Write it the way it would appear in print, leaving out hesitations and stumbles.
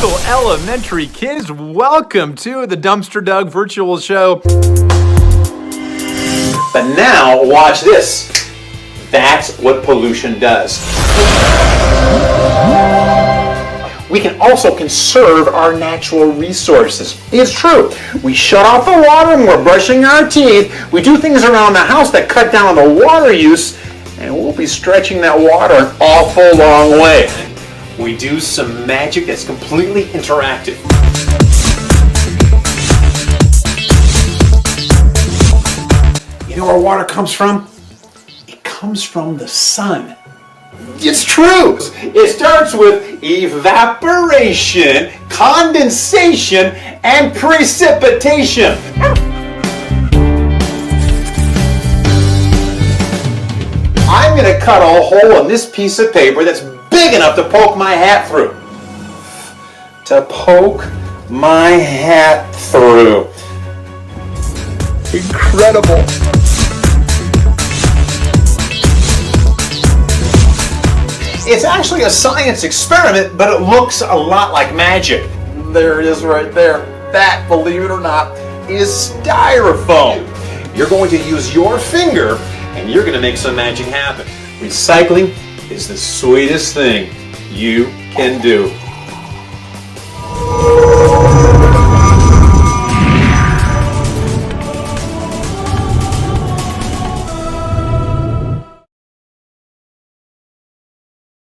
Bristol Elementary kids, welcome to the Dumpster Doug virtual show. But now, watch this. That's what pollution does. We can also conserve our natural resources. It's true. We shut off the water when we're brushing our teeth. We do things around the house that cut down on the water use, and we'll be stretching that water an awful long way. We do some magic that's completely interactive. You know where water comes from? It comes from the sun. It's true. It starts with evaporation, condensation, and precipitation. I'm going to cut a hole in this piece of paper that's big enough to poke my hat through. To poke my hat through. Incredible. It's actually a science experiment, but it looks a lot like magic. There it is right there. That, believe it or not, is styrofoam. You're going to use your finger and you're going to make some magic happen. Recycling is the sweetest thing you can do.